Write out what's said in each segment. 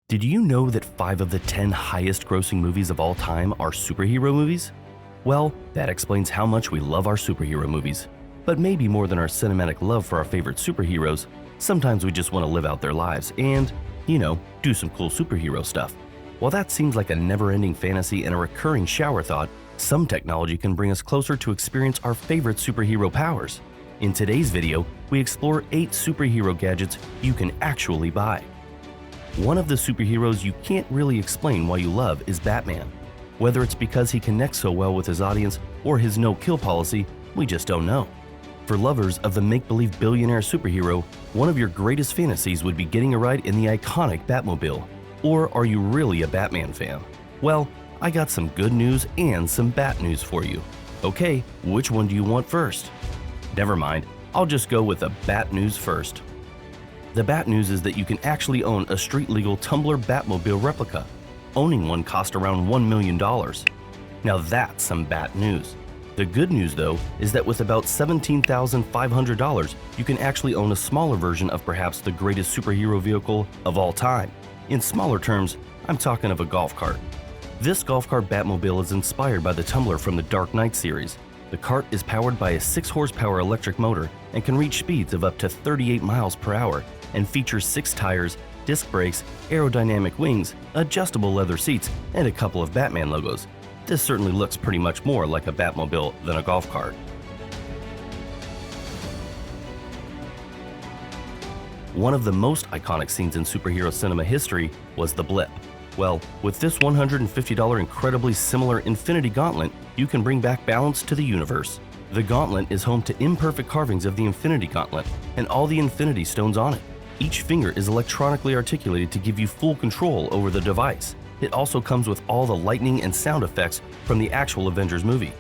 Did you know that 5 of the 10 highest grossing movies of all time are superhero movies? Well, that explains how much we love our superhero movies. But maybe more than our cinematic love for our favorite superheroes, sometimes we just want to live out their lives and, do some cool superhero stuff. While that seems like a never-ending fantasy and a recurring shower thought, some technology can bring us closer to experience our favorite superhero powers. In today's video, we explore 8 superhero gadgets you can actually buy. One of the superheroes you can't really explain why you love is Batman. Whether it's because he connects so well with his audience or his no-kill policy, we just don't know. For lovers of the make-believe billionaire superhero, one of your greatest fantasies would be getting a ride in the iconic Batmobile. Or are you really a Batman fan? Well, I got some good news and some Bat news for you. Okay, which one do you want first? Never mind, I'll just go with the Bat news first. The Bat news is that you can actually own a street-legal Tumbler Batmobile replica. Owning one cost around $1 million. Now that's some Bat news. The good news though is that with about $17,500, you can actually own a smaller version of perhaps the greatest superhero vehicle of all time. In smaller terms, I'm talking of a golf cart. This golf cart Batmobile is inspired by the Tumbler from the Dark Knight series. The cart is powered by a 6-horsepower electric motor and can reach speeds of up to 38 miles per hour and features 6 tires, disc brakes, aerodynamic wings, adjustable leather seats, and a couple of Batman logos. This certainly looks pretty much more like a Batmobile than a golf cart. One of the most iconic scenes in superhero cinema history was the blip. Well, with this $150 incredibly similar Infinity Gauntlet, you can bring back balance to the universe. The Gauntlet is home to imperfect carvings of the Infinity Gauntlet and all the Infinity Stones on it. Each finger is electronically articulated to give you full control over the device. It also comes with all the lightning and sound effects from the actual Avengers movie.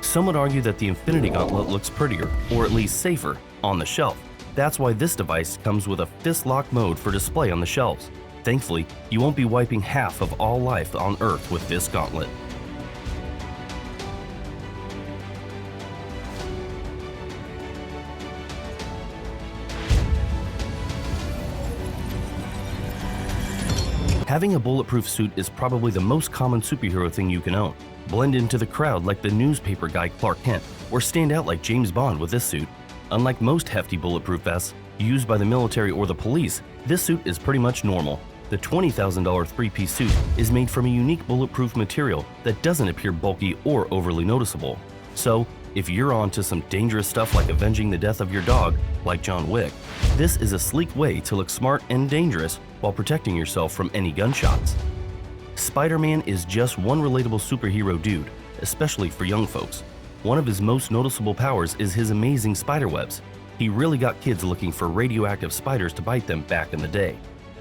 Some would argue that the Infinity Gauntlet looks prettier, or at least safer, on the shelf. That's why this device comes with a fist-lock mode for display on the shelves. Thankfully, you won't be wiping half of all life on Earth with this gauntlet. Having a bulletproof suit is probably the most common superhero thing you can own. Blend into the crowd like the newspaper guy Clark Kent, or stand out like James Bond with this suit. Unlike most hefty bulletproof vests used by the military or the police, this suit is pretty much normal. The $20,000 three-piece suit is made from a unique bulletproof material that doesn't appear bulky or overly noticeable. So, if you're on to some dangerous stuff like avenging the death of your dog, like John Wick, this is a sleek way to look smart and dangerous while protecting yourself from any gunshots. Spider-Man is just one relatable superhero dude, especially for young folks. One of his most noticeable powers is his amazing spider webs. He really got kids looking for radioactive spiders to bite them back in the day.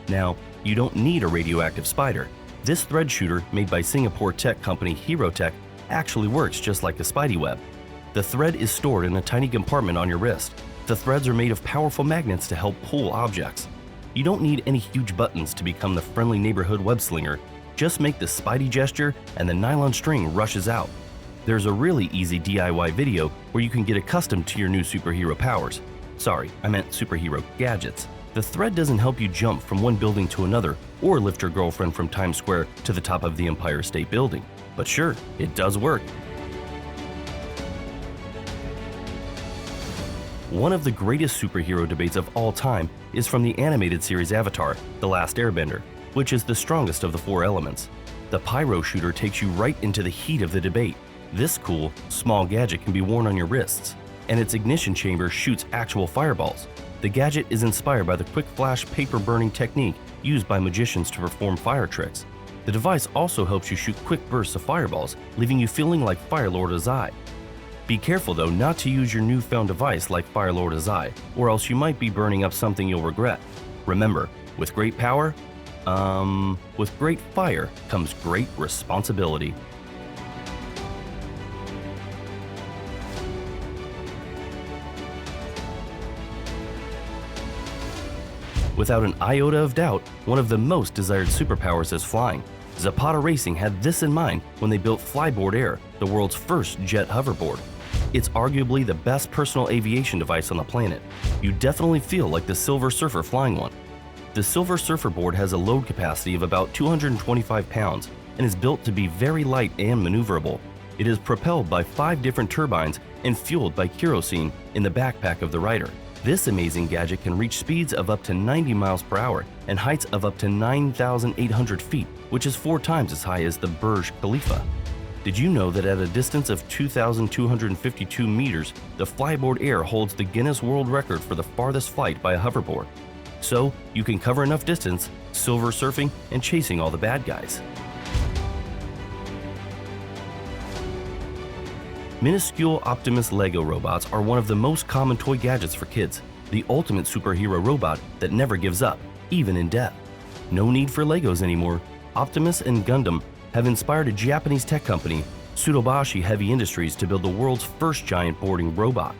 Now, you don't need a radioactive spider. This thread shooter, made by Singapore tech company Hero Tech, actually works just like a spidey web. The thread is stored in a tiny compartment on your wrist. The threads are made of powerful magnets to help pull objects. You don't need any huge buttons to become the friendly neighborhood web slinger. Just make the spidey gesture and the nylon string rushes out. There's a really easy DIY video where you can get accustomed to your new superhero powers. Sorry, I meant superhero gadgets. The thread doesn't help you jump from one building to another or lift your girlfriend from Times Square to the top of the Empire State Building. But sure, it does work. One of the greatest superhero debates of all time is from the animated series Avatar: The Last Airbender, which is the strongest of the 4 elements. The Pyro Shooter takes you right into the heat of the debate. This cool, small gadget can be worn on your wrists, and its ignition chamber shoots actual fireballs. The gadget is inspired by the quick flash paper burning technique used by magicians to perform fire tricks. The device also helps you shoot quick bursts of fireballs, leaving you feeling like Firelord Azai. Be careful though not to use your newfound device like Firelord Azai, or else you might be burning up something you'll regret. Remember, with great power, with great fire comes great responsibility. Without an iota of doubt, one of the most desired superpowers is flying. Zapata Racing had this in mind when they built Flyboard Air, the world's first jet hoverboard. It's arguably the best personal aviation device on the planet. You definitely feel like the Silver Surfer flying one. The Silver Surfer board has a load capacity of about 225 pounds and is built to be very light and maneuverable. It is propelled by 5 different turbines and fueled by kerosene in the backpack of the rider. This amazing gadget can reach speeds of up to 90 miles per hour and heights of up to 9,800 feet, which is 4 times as high as the Burj Khalifa. Did you know that at a distance of 2,252 meters, the Flyboard Air holds the Guinness World Record for the farthest flight by a hoverboard? So you can cover enough distance, silver surfing, and chasing all the bad guys. Minuscule Optimus Lego robots are one of the most common toy gadgets for kids, the ultimate superhero robot that never gives up, even in death. No need for Legos anymore. Optimus and Gundam have inspired a Japanese tech company, Tsutobashi Heavy Industries, to build the world's first giant boarding robot.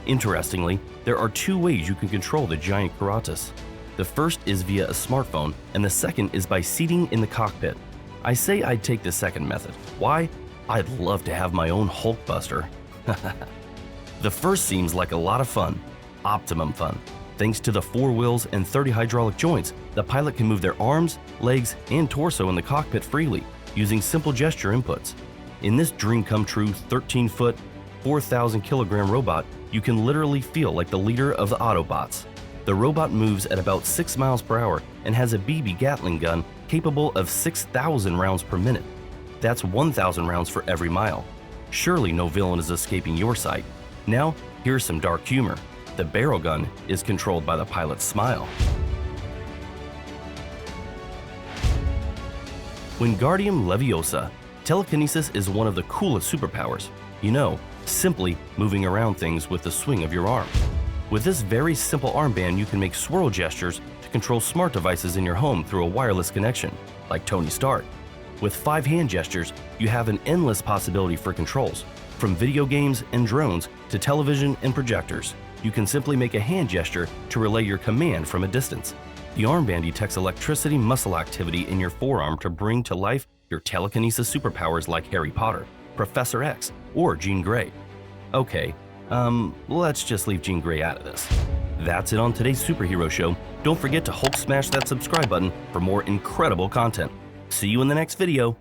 Interestingly, there are 2 ways you can control the giant Karatas. The first is via a smartphone, and the second is by seating in the cockpit. I say I'd take the second method. Why? I'd love to have my own Hulkbuster. The first seems like a lot of fun. Optimum fun. Thanks to the 4 wheels and 30 hydraulic joints, the pilot can move their arms, legs, and torso in the cockpit freely, using simple gesture inputs. In this dream-come-true 13-foot, 4,000-kilogram robot, you can literally feel like the leader of the Autobots. The robot moves at about 6 miles per hour and has a BB Gatling gun capable of 6,000 rounds per minute. That's 1,000 rounds for every mile. Surely no villain is escaping your sight. Now, here's some dark humor. The barrel gun is controlled by the pilot's smile. Guardium Leviosa, telekinesis is one of the coolest superpowers. You know, simply moving around things with the swing of your arm. With this very simple armband, you can make swirl gestures to control smart devices in your home through a wireless connection, like Tony Stark. With 5 hand gestures, you have an endless possibility for controls. From video games and drones to television and projectors, you can simply make a hand gesture to relay your command from a distance. The armband detects electricity muscle activity in your forearm to bring to life your telekinesis superpowers like Harry Potter, Professor X, or Jean Grey. Okay, let's just leave Jean Grey out of this. That's it on today's superhero show. Don't forget to Hulk smash that subscribe button for more incredible content. See you in the next video.